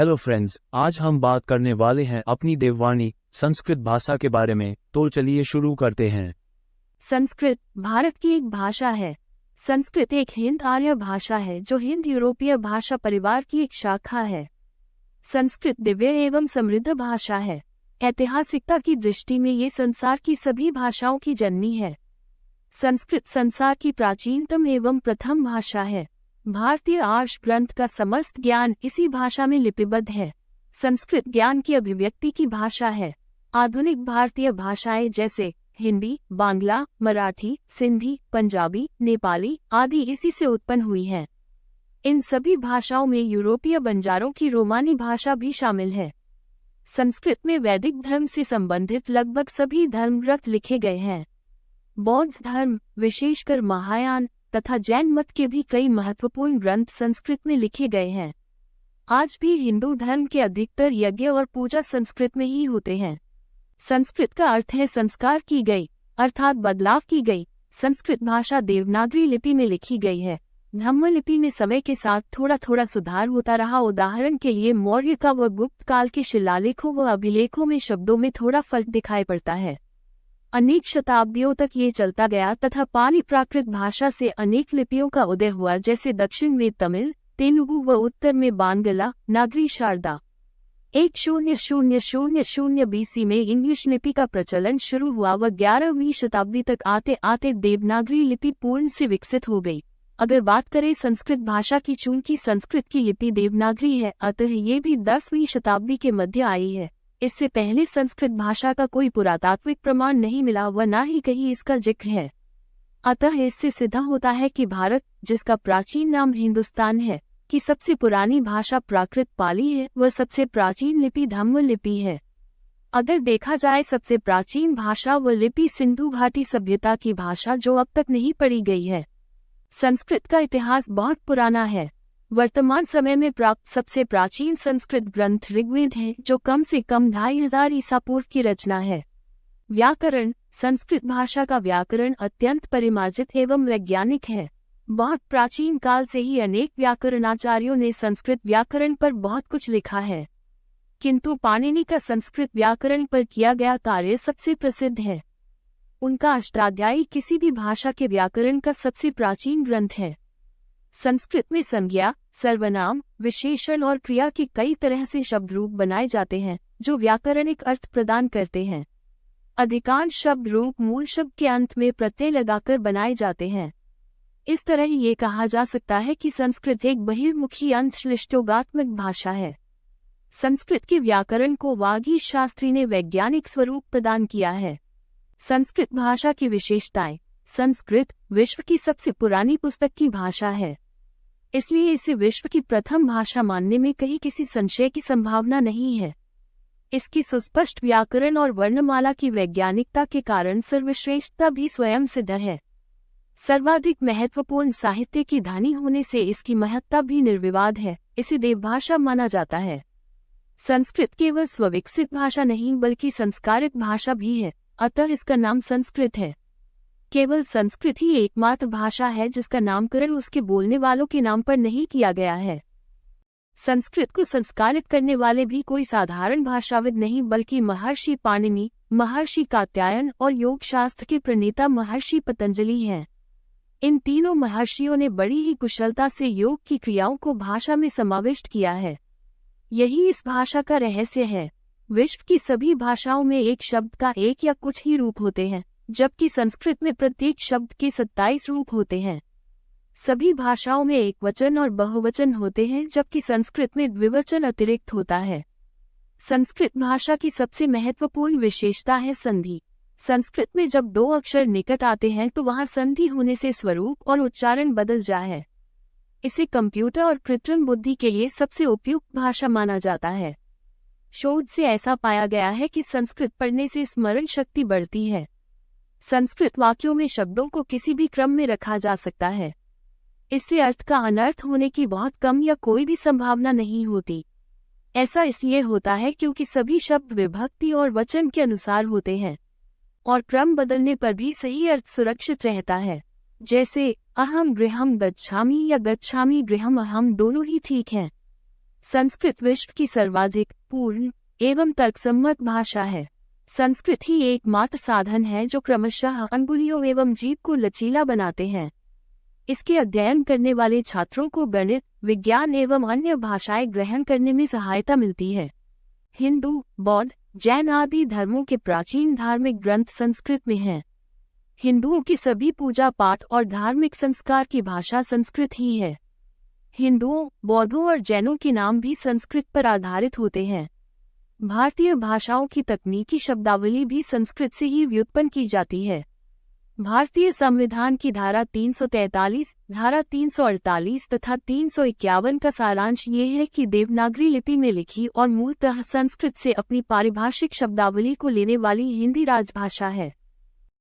Hello friends, आज हम बात करने वाले हैं अपनी देववाणी संस्कृत भाषा के बारे में। तो चलिए शुरू करते हैं। संस्कृत भारत की एक भाषा है। संस्कृत एक हिंद आर्य भाषा है जो हिंद यूरोपीय भाषा परिवार की एक शाखा है। संस्कृत दिव्य एवं समृद्ध भाषा है। ऐतिहासिकता की दृष्टि में ये संसार की सभी भाषाओं की जननी है। संस्कृत संसार की प्राचीनतम एवं प्रथम भाषा है। भारतीय आर्ष ग्रंथ का समस्त ज्ञान इसी भाषा में लिपिबद्ध है। संस्कृत ज्ञान की अभिव्यक्ति की भाषा है। आधुनिक भारतीय भाषाएं जैसे हिंदी, बांग्ला, मराठी, सिंधी, पंजाबी, नेपाली आदि इसी से उत्पन्न हुई हैं। इन सभी भाषाओं में यूरोपीय बंजारों की रोमानी भाषा भी शामिल है। संस्कृत में वैदिक धर्म से संबंधित लगभग सभी धर्म ग्रंथ लिखे गए हैं। बौद्ध धर्म, विशेषकर महायान तथा जैन मत के भी कई महत्वपूर्ण ग्रंथ संस्कृत में लिखे गए हैं। आज भी हिंदू धर्म के अधिकतर यज्ञ और पूजा संस्कृत में ही होते हैं। संस्कृत का अर्थ है संस्कार की गई, अर्थात बदलाव की गई। संस्कृत भाषा देवनागरी लिपि में लिखी गई है। ब्रह्म लिपि में समय के साथ थोड़ा थोड़ा सुधार होता रहा। उदाहरण के लिए मौर्य का व गुप्त काल के शिलालेखों व अभिलेखों में शब्दों में थोड़ा फर्क दिखाई पड़ता है। अनेक शताब्दियों तक ये चलता गया तथा पाली प्राकृत भाषा से अनेक लिपियों का उदय हुआ, जैसे दक्षिण में तमिल, तेलुगु व उत्तर में बांग्ला, नागरी शारदा। 1000 BC में इंग्लिश लिपि का प्रचलन शुरू हुआ व 11वीं शताब्दी तक आते आते देवनागरी लिपि पूर्ण से विकसित हो गई। अगर बात करें संस्कृत भाषा की, चूंकि संस्कृत की लिपि देवनागरी है, अतः ये भी 10वीं शताब्दी के मध्य आई है। इससे पहले संस्कृत भाषा का कोई पुरातात्विक प्रमाण नहीं मिला व न ही कहीं इसका जिक्र है। अतः इससे सिद्ध होता है कि भारत, जिसका प्राचीन नाम हिंदुस्तान है, की सबसे पुरानी भाषा प्राकृत पाली है व सबसे प्राचीन लिपि धम्म लिपि है। अगर देखा जाए सबसे प्राचीन भाषा व लिपि सिंधु घाटी सभ्यता की भाषा, जो अब तक नहीं पढ़ी गई है। संस्कृत का इतिहास बहुत पुराना है। वर्तमान समय में प्राप्त सबसे प्राचीन संस्कृत ग्रंथ ऋग्वेद है, जो कम से कम 2500 ईसा पूर्व की रचना है। व्याकरण, संस्कृत भाषा का व्याकरण अत्यंत परिमार्जित एवं वैज्ञानिक है। बहुत प्राचीन काल से ही अनेक व्याकरणाचार्यों ने संस्कृत व्याकरण पर बहुत कुछ लिखा है, किंतु पाणिनि का संस्कृत व्याकरण पर किया गया कार्य सबसे प्रसिद्ध है। उनका अष्टाध्यायी किसी भी भाषा के व्याकरण का सबसे प्राचीन ग्रंथ है। संस्कृत में संज्ञा, सर्वनाम, विशेषण और क्रिया के कई तरह से शब्द रूप बनाए जाते हैं, जो व्याकरणिक अर्थ प्रदान करते हैं। अधिकांश शब्द रूप मूल शब्द के अंत में प्रत्यय लगाकर बनाए जाते हैं। इस तरह ये कहा जा सकता है कि संस्कृत एक बहिर्मुखी अंतश्लिष्टोगात्मक भाषा है। संस्कृत के व्याकरण को वागीश शास्त्री ने वैज्ञानिक स्वरूप प्रदान किया है। संस्कृत भाषा की विशेषताएं। संस्कृत विश्व की सबसे पुरानी पुस्तक की भाषा है, इसलिए इसे विश्व की प्रथम भाषा मानने में कहीं किसी संशय की संभावना नहीं है। इसकी सुस्पष्ट व्याकरण और वर्णमाला की वैज्ञानिकता के कारण सर्वश्रेष्ठता भी स्वयं सिद्ध है। सर्वाधिक महत्वपूर्ण साहित्य की धनी होने से इसकी महत्ता भी निर्विवाद है। इसे देवभाषा माना जाता है। संस्कृत केवल स्वविकसित भाषा नहीं बल्कि संस्कारित भाषा भी है, अतः इसका नाम संस्कृत है। केवल संस्कृत ही एकमात्र भाषा है जिसका नामकरण उसके बोलने वालों के नाम पर नहीं किया गया है। संस्कृत को संस्कारित करने वाले भी कोई साधारण भाषाविद नहीं बल्कि महर्षि पाणिनि, महर्षि कात्यायन और योग शास्त्र के प्रणेता महर्षि पतंजलि हैं। इन तीनों महर्षियों ने बड़ी ही कुशलता से योग की क्रियाओं को भाषा में समाविष्ट किया है। यही इस भाषा का रहस्य है। विश्व की सभी भाषाओं में एक शब्द का एक या कुछ ही रूप होते हैं, जबकि संस्कृत में प्रत्येक शब्द के 27 रूप होते हैं। सभी भाषाओं में एक वचन और बहुवचन होते हैं, जबकि संस्कृत में द्विवचन अतिरिक्त होता है। संस्कृत भाषा की सबसे महत्वपूर्ण विशेषता है संधि। संस्कृत में जब दो अक्षर निकट आते हैं तो वहां संधि होने से स्वरूप और उच्चारण बदल जाता है। इसे कंप्यूटर और कृत्रिम बुद्धि के लिए सबसे उपयुक्त भाषा माना जाता है। शोध से ऐसा पाया गया है कि संस्कृत पढ़ने से स्मरण शक्ति बढ़ती है। संस्कृत वाक्यों में शब्दों को किसी भी क्रम में रखा जा सकता है। इससे अर्थ का अनर्थ होने की बहुत कम या कोई भी संभावना नहीं होती। ऐसा इसलिए होता है क्योंकि सभी शब्द विभक्ति और वचन के अनुसार होते हैं और क्रम बदलने पर भी सही अर्थ सुरक्षित रहता है। जैसे अहम गृहम गच्छामि या गच्छामि गृहम अहम दोनों ही ठीक हैं। संस्कृत विश्व की सर्वाधिक पूर्ण एवं तर्कसम्मत भाषा है। संस्कृत ही एकमात्र साधन है जो क्रमशः अंगुलियों एवं जीभ को लचीला बनाते हैं। इसके अध्ययन करने वाले छात्रों को गणित, विज्ञान एवं अन्य भाषाएं ग्रहण करने में सहायता मिलती है। हिंदू, बौद्ध, जैन आदि धर्मों के प्राचीन धार्मिक ग्रंथ संस्कृत में हैं। हिंदुओं की सभी पूजा पाठ और धार्मिक संस्कार की भाषा संस्कृत ही है। हिंदुओं, बौद्धों और जैनों के नाम भी संस्कृत पर आधारित होते हैं। भारतीय भाषाओं की तकनीकी शब्दावली भी संस्कृत से ही व्युत्पन्न की जाती है। भारतीय संविधान की धारा 343, धारा 348 तथा 351 का सारांश ये है कि देवनागरी लिपि में लिखी और मूलतः संस्कृत से अपनी पारिभाषिक शब्दावली को लेने वाली हिंदी राजभाषा है।